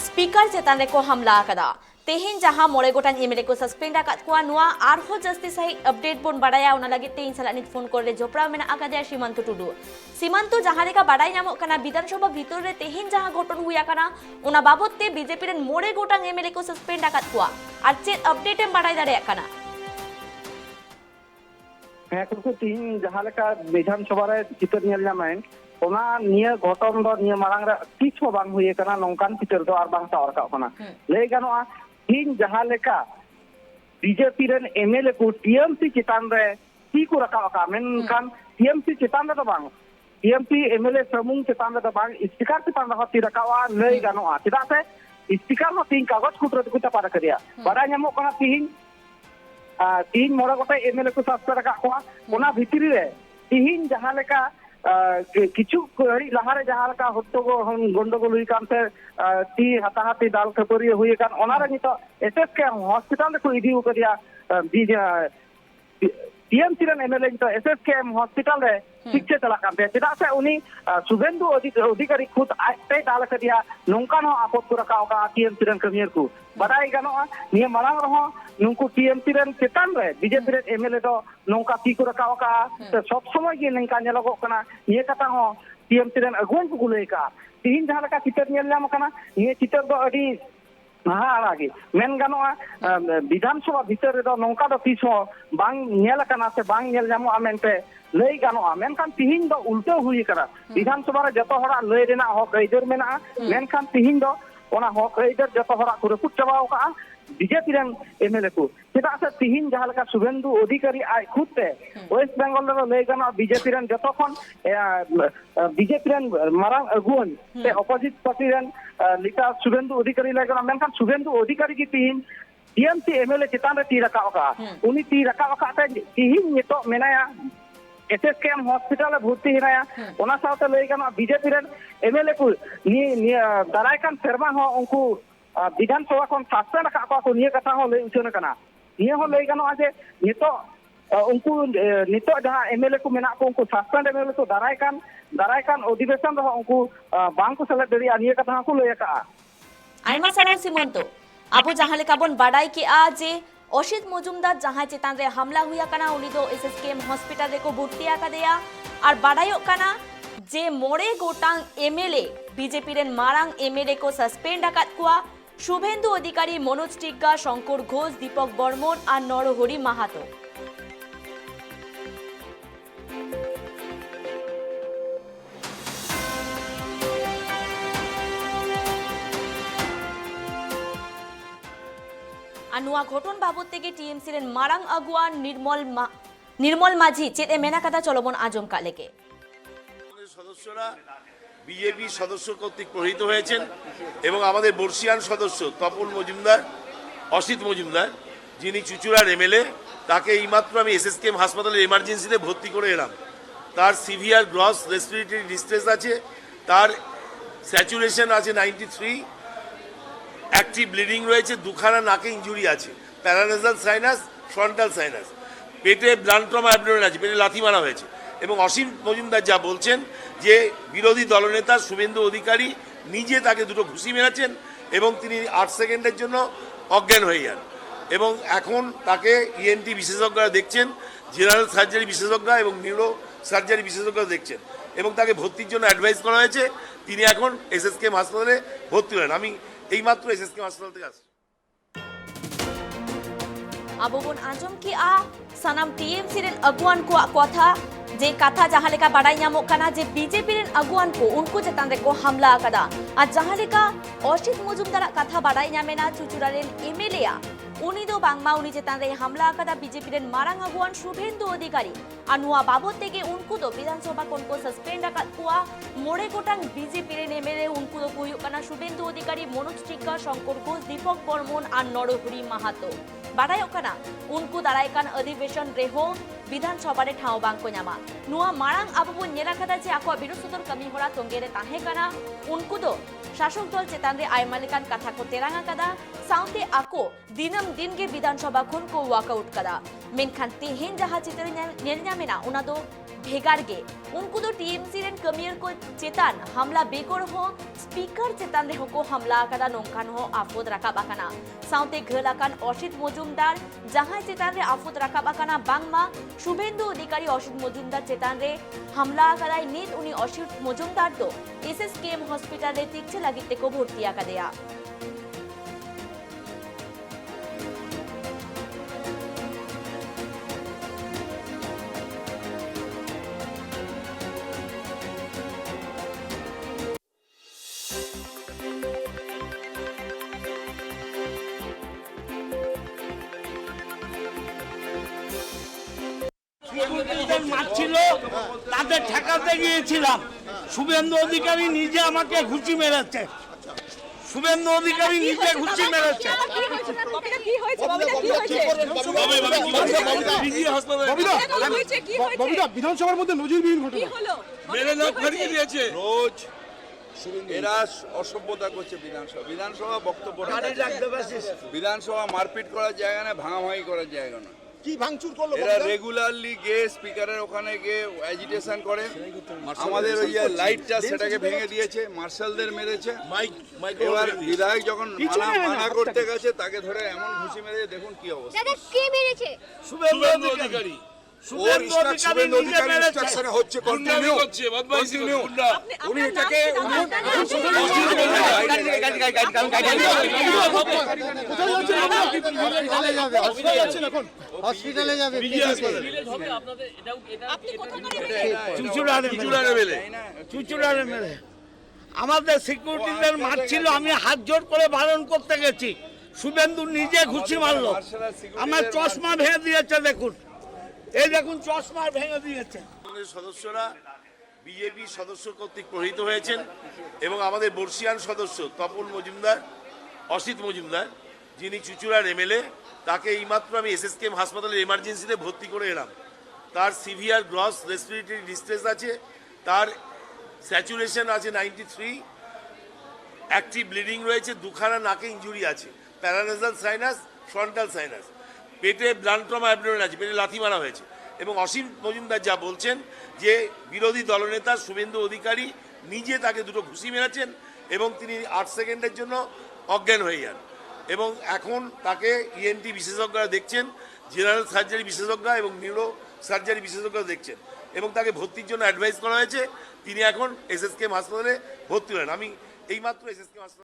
speaker चेतान रे को हमला कदा तेहिन जहां मोड़े गोटान एमएलए को सस्पेंड आकात को नुआ आरहो जस्ती सही अपडेट बोन बड़ाया उना लगे तेहिन सलानित फोन कर रे जोपड़ा मेना आकादे सीमांतु टुडू सीमांतु जहां लेका बड़ाई नामक कना विधानसभा भीतर रे तेहिन जहां घटन हुया कना उना बाबत ते बीजेपी रेन मोड़े गोटान एमएलए को सस्पेंड आकात को आर चेत अपडेट एम बड़ाई दाड़े कना कुछ तीन जहां लेका विधानसभा रे चित्र नेल नामाइन ओना निया घटन दो निया मारांग रे किछ हो बांग हुए कना नोंकान चित्र दो आर बांग सावर का कना ले गानोआ तीन जहां लेका बीजेपी रेन एमएलए को टीएमसी चितान रे ती को रखा का मेनकान टीएमसी चितान रे बांग टीएमसी एमएलए समूह चितान रे बांग स्पीकर चितान रे ती रखावा ले गानोआ चिदा से स्पीकर नो तीन कागज कुटर को तपा करिया बड़ा ᱧᱟᱢᱚᱜ कना तीन मोड़ा गोटे एमएलए को सस्पेंड रखा को ओना भितरी रे तीन जहां लेका किछु घड़ी लहारे जहां लेका हत्तो गंडगोल हुई कान से ती हताहती दाल खपरी हुई कान ओना रे नितो एसएस के हॉस्पिटल को इदी करिया टीएमसी रेन एमएलए तो एसएस के हॉस्पिटल रे शिक्षा चला कानते चिदा से उनी शुभेंदु अधिकारी खुद आते दाल करिया नोंकान आपद को रखा का टीएमसी रेन कमियर को बड़ाई गानोआ निया मालांग रहो नुकु टीएमसी रेन चितान रे बीजेपी रेन एमएलए दो नोंका ती को रखा का सब समय गे नंका नेलगो कना ये कथा हो टीएमसी रेन अगुन को गुले का तीन जहां लका चितर नेल नाम कना ये चितर दो अडी हाँ आगे मेन गानोआ विधानसभा भीतर दो नोंका दो तीस हो बांग नेल कना से बांग नेल जामो आमेनते लई गानोआ मेनखान तिहिन दो उल्टो हुई करा विधानसभा रे जतो हरा लई रेना हक आइदर मेना मेनखान तिहिन दो ओना हक आइदर जतो हरा को रपुट चबाव का बीजेपी रेन एमएलए को चिदा से तिहिन जहां लका शुभेंदु अधिकारी आय खुदते वेस्ट बेंगल रे लई गाना बीजेपी रेन जतो खन बीजेपी रेन मारांग अगुन से अपोजिट पार्टी रेन लिटा शुभेंदु अधिकारी लई गाना मेनखान शुभेंदु अधिकारी की तिहिन टीएमसी एमएलए चितान रे ती रखा का उनी ती रखा का तिहिन नितो मेनाया एसएसकेएम हॉस्पिटल भर्ती हिनाया ओना साथे लई गाना बीजेपी रेन एमएलए को नि दाराय कान सेरमा हो उनको विधानसभा को सस्पेंड रखा को निये कथा हो लई उचन कना निये हो लई गाना जे नितो उनको नितो जहां एमएलए को मेना को उनको सस्पेंड एमएलए को दाराय कान अधिवेशन रहो उनको बांग को सेलेक्ट दरिया निये कथा को लई का आइमा सारा सीमंतो आबो जहां लेका बोन बाडाई के आ जे अशित मजुमदार जहां चेतान रे हमला हुआ कना उनी दो एसएसकेएम हॉस्पिटल रे को भर्ती आकादेया और बाडायो कना जे मोड़े गोटांग एमएलए बीजेपी रेन मारांग एमएलए को सस्पेंड आकात कुआ शुभेंदु अधिकारी मनोज टिग्गा शंकर घोष दीपक बर्मन और नरहरि माहातो अनुआ घटन बाबत तेगे टीएमसी रेन मारांग अगुआ निर्मल माझी चेते मेना कथा चलबन आजम का लेके सदस्यरा বিজেপি সদস্য কর্তৃক প্রহিত হয়েছেন এবং আমাদের বর্ষিয়ান সদস্য তপন মজুমদার অসিত মজুমদার যিনি চুচুড়ার এমএলএ তাকে এইমাত্র আমি এসএসকেএম হাসপাতালের এমার্জেন্সিতে ভর্তি করে এলাম তার সিভিয়ার গ্রস রেসপিরেটরি ডিস্ট্রেস আছে তার স্যাচুরেশন আছে 93 অ্যাক্টিভ ব্লিডিং রয়েছে দুখানা নাকে ইনজুরি আছে প্যারানেজাল সাইনাস ফ্রন্টাল সাইনাস পেটে ব্লান্ট ট্রমা অ্যাবডোমেন আছে পেটে লাথি মারা হয়েছে এবং অসীম মজুমদার যা বলছেন যে বিরোধী দলনেতা শুভেন্দু অধিকারী নিজে তাকে দুটো ঘুষি মেরেছেন এবং তিনি 8 সেকেন্ডের জন্য অজ্ঞান হয়ে যান এবং এখন তাকে ইএনটি বিশেষজ্ঞরা দেখছেন জেনারেল সার্জারি বিশেষজ্ঞরা এবং নিউরো সার্জারি বিশেষজ্ঞরা দেখছেন এবং তাকে ভর্তির জন্য অ্যাডভাইস করা হয়েছে তিনি এখন এসএসকেএম হাসপাতালে ভর্তি হলেন আমি এইমাত্র এসএসকেএম হাসপাতাল থেকে আসছি আবুবন আজম কি আ সানাম टीएमसी रेन अगुआन को कथा जे कथा जहां लेका बाडाई ᱧᱟᱢᱚᱜ कना जे बीजेपी रेन अगुआन को उनको चेतान रे को हमला कदा आ जहां लेका अशित मजुमदार कथा बाडाई ᱧᱟᱢᱮना चुचुरा रेन एमएलए उनी दो बांगमा उनी चेतान रे हमला कदा बीजेपी रेन मारांग अगुआन शुभेंदु अधिकारी अनुआ बाबत तेगे उनको तो विधानसभा को सस्पेंड आकात कुआ मोड़े गोटांग बीजेपी रेन एमएलए उनको तो हुयुक कना शुभेंदु अधिकारी मनोज टिग्गा शंकर घोष दीपक बर्मन और नरहरि माहातो बाडायो कना उनको दारायकान अधिवेशन रेहो विधानसभा रे ठाव बांग को ᱧᱟᱢᱟ नुआ मारांग आबो नेला कदा जे आको विरोध सदर कमी होरा तोंगे रे ताहे कना उनको दो शासक दल चेतान रे आयमा लेकान कथा को तेरांगा कदा साउते आको दिनम दिन गे विधानसभा खुन को वॉकआउट कदा मेनखान तेहेन जहां चित्र नेल ᱧᱟᱢᱮᱱᱟ ᱚᱱᱟ ᱫᱚ भेगार गे उनको दो टीएमसी रेन कमियर को चेतान हमला बेकोर हो स्पीकर चेतान रे को हमला कदा नोंकान हो आफोद राकाब आकाना साउते घल आकान असित मजुमदार जहां चेतान रे आफोद राकाब आकाना बांगमा शुभेंदु अधिकारी असित मजुमदार चेतान रे हमला आकादाय नित उनी असित मजुमदार दो एसएसकेएम हॉस्पिटल रे तीक्षे लागिते को भर्ती आकादेया মারছিল তাদের ঠেকাতে গিয়েছিলাম শুভেন্দু অধিকারী নিজে আমাকে ঘুষি মেরেছে শুভেন্দু অধিকারী নিজে ঘুষি মেরেছে বিধানসভার মধ্যে নজিরবিহীন ঘটনা রোজ এরা অসভ্যতা করছে বিধানসভা বক্তব্য বিধানসভা মারপিট করার জায়গা না ভাঙাভাঙি করার জায়গা না কি ভাঙচুর করলো এরা রেগুলারলি গিয়ে স্পিকারের ওখানে গিয়ে অ্যাজিটেশন করে আমাদের ওই যে লাইটটা সেটাকে ভেঙে দিয়েছে মার্শালদের মেরেছে এবার বিধায়ক যখন মানা করতে গেছে তাকে ধরে এমন ঘুষি মেরে দেখুন কি অবস্থা দাদা কে মেরেছে শুভেন্দু অধিকারী শুভেন্দু অধিকারী ইনস্ট্রাকশনে হচ্ছে কন্টিনিউ উনি এটাকে হসপিটালে যাবে চুচুড়ারে মেরে আমাদের সিকিউরিটিদের মারছিল আমি হাত জোর করে বারণ করতে গেছি শুভেন্দু নিজে ঘুষি মারলো আমার চশমা ভেঙে দিয়েছে দেখুন এই দেখুন চশমা ভেঙে দিয়েছে সদস্যরা বিজেপি সদস্য কর্তৃক প্রহৃত হয়েছেন এবং আমাদের বর্ষিয়ান সদস্য তপন মজুমদার অসিত মজুমদার যিনি চুচুড়ার এমএলএ তাকে এইমাত্র আমি এসএসকেএম হাসপাতালের এমার্জেন্সিতে ভর্তি করে এলাম তার সিভিয়ার গ্রস রেসপিরেটরি ডিস্ট্রেস আছে তার স্যাচুরেশন আছে 93 অ্যাক্টিভ ব্লিডিং রয়েছে দুখানা নাকে ইনজুরি আছে প্যারানাসাল সাইনাস ফ্রন্টাল সাইনাস পেটে ব্লাড ট্রমা অ্যাবডোমেন আছে পেটে লাথি মারা হয়েছে এবং অসীম মজুমদার যা বলছেন যে বিরোধী দলনেতা শুভেন্দু অধিকারী নিজে তাকে দুটো ঘুষি মেরেছেন এবং তিনি 8 সেকেন্ডের জন্য অজ্ঞান হয়ে যান এবং এখন তাকে ইএনটি বিশেষজ্ঞরা দেখছেন জেনারেল সার্জারি বিশেষজ্ঞ এবং নিউরো সার্জারি বিশেষজ্ঞরা দেখছেন এবং তাকে ভর্তির জন্য অ্যাডভাইস করা হয়েছে তিনি এখন এসএসকেএম হাসপাতালে ভর্তি হলেন আমি এইমাত্র এসএসকেএম হাসপাতালে